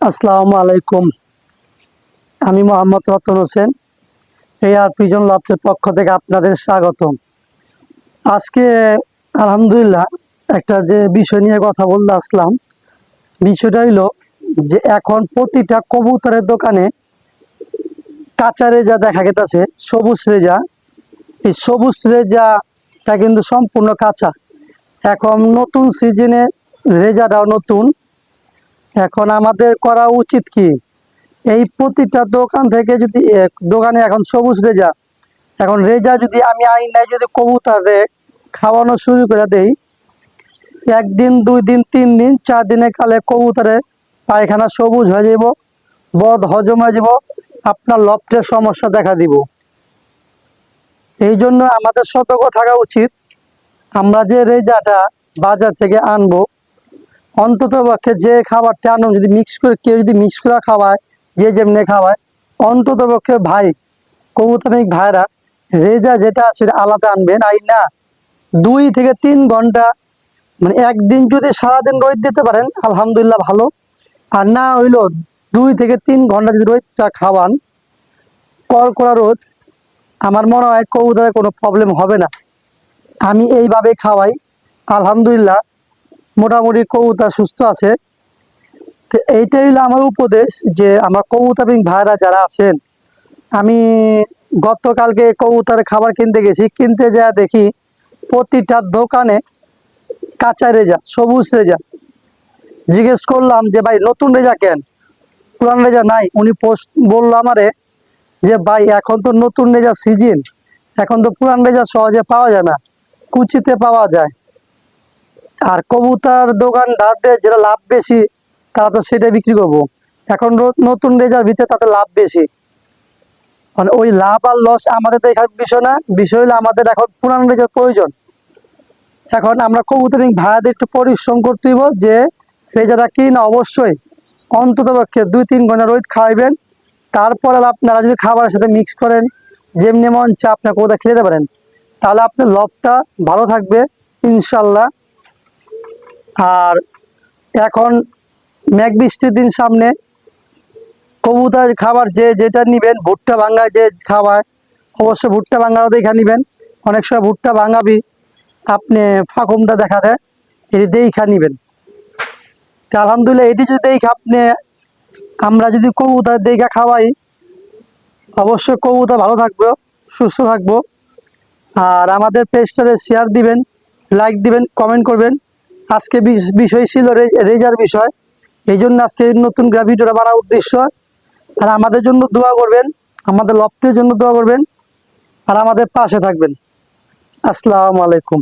আসসালামু আলাইকুম। আমি মোহাম্মদ রতন হোসেন, এআর পিজন লাভসের পক্ষ থেকে আপনাদের স্বাগতম। আজকে আলহামদুলিল্লাহ একটা যে বিষয় নিয়ে কথা বলতে আসলাম, বিষয়টা হইলো যে এখন প্রতিটা কবুতরের দোকানে কাঁচা রেজা দেখা গেছে, সবুজ রেজা। এই সবুজ রেজাটা কিন্তু সম্পূর্ণ কাঁচা। এখন নতুন সিজনে রেজাটাও নতুন। এখন আমাদের করা উচিত কি, এই প্রতিটা দোকান থেকে যদি দোকানে এখন সবুজ রেজা, এখন রেজা যদি আমি আইনায় যদি কবুতরে খাওয়ানো শুরু করে দেই, একদিন 2 দিন 3 দিন 4 দিনের কালে কবুতরে পায়খানা সবুজ হয়ে যাব, বদ হজম হয়ে যাব, আপনার লফটের সমস্যা দেখা দিব। এই জন্য আমাদের সতর্ক থাকা উচিত। আমরা যে রেজাটা বাজার থেকে আনবো, অন্তত পক্ষে যে খাবারটা আনবো যদি মিক্স করে, কেউ যদি মিক্স করে খাওয়ায়, যে যেমনি খাওয়ায়, অন্তত পক্ষে ভাই কবুতরিক ভাইরা রেজা যেটা আছে আলাদা আনবেন। আই না 2 থেকে 3 ঘন্টা, মানে একদিন যদি সারাদিন রোদ দিতে পারেন আলহামদুলিল্লাহ ভালো। আর না হইলো 2 থেকে 3 ঘন্টা যদি রোদটা খাওয়ান, কড়কড়া রোদ, আমার মনে হয় কবুতরের কোনো প্রবলেম হবে না। আমি এইভাবে খাওয়াই, আলহামদুলিল্লাহ মোটামুটি কবুতর সুস্থ আছে। তো এইটাই হলো আমার উপদেশ, যে আমার কবুতরিক ভাইরা যারা আছেন, আমি গতকালকে কবুতরের খাবার কিনতে গেছি, কিনতে যা দেখি প্রতিটা দোকানে কাঁচা রেজা, সবুজ রেজা। জিজ্ঞেস করলাম যে ভাই নতুন রেজা কেন, পুরান রেজা নাই? উনি পোস্ট বললো আমারে যে ভাই এখন তো নতুন রেজা সিজন, এখন তো পুরান রেজা সহজে পাওয়া যায় না, কুচিতে পাওয়া যায়। আর কবুতর দোকানদারদের যেটা লাভ বেশি, তারা তো সেটা বিক্রি করবো। এখন নতুন রেজার ভিতরে তাতে লাভ বেশি, মানে ওই লাভ আর লস আমাদের দেখার বিষয় না। বিষয় হলো আমাদের এখন পুরান রেজার প্রয়োজন। এখন আমরা কবুতরিক ভাইয়াদের একটু পরিশ্রম করতে হইব, যে রেজাটা কি না অবশ্যই অন্তত পক্ষে 2-3 ঘন্টা রোদ খাওয়াইবেন। তারপরে আপনারা যদি খাবারের সাথে মিক্স করেন, যেমনি মন চা আপনার কোথাও খেতে পারেন, তাহলে আপনার লবটা ভালো থাকবে ইনশাল্লাহ। আর এখন মেঘ বৃষ্টির দিন সামনে, কবুতর খাবার যে যেটা নিবেন, ভুট্টা ভাঙ্গা যে খাওয়ায়, অবশ্যই ভুট্টা ভাঙ্গাও দেখা নিবেন। অনেক সময় ভুট্টা ভাঙাবি আপনি ফাঁকুমটা দেখা দেয়, এটি দেখা নিবেন। তো আলহামদুলিল্লাহ এটি যদি দেখা আপনি, আমরা যদি কবুতর দেখা খাওয়াই, অবশ্যই কবুতর ভালো থাকবো, সুস্থ থাকবো। আর আমাদের পেজটারে শেয়ার দিবেন, লাইক দিবেন, কমেন্ট করবেন। আজকে বিষয় ছিল রেজার বিষয়, এই জন্য আজকে নতুন ভিডিওটা বানার উদ্দেশ্য। আর আমাদের জন্য দোয়া করবেন, আমাদের লফটের জন্য দোয়া করবেন, আর আমাদের পাশে থাকবেন। আসসালামু আলাইকুম।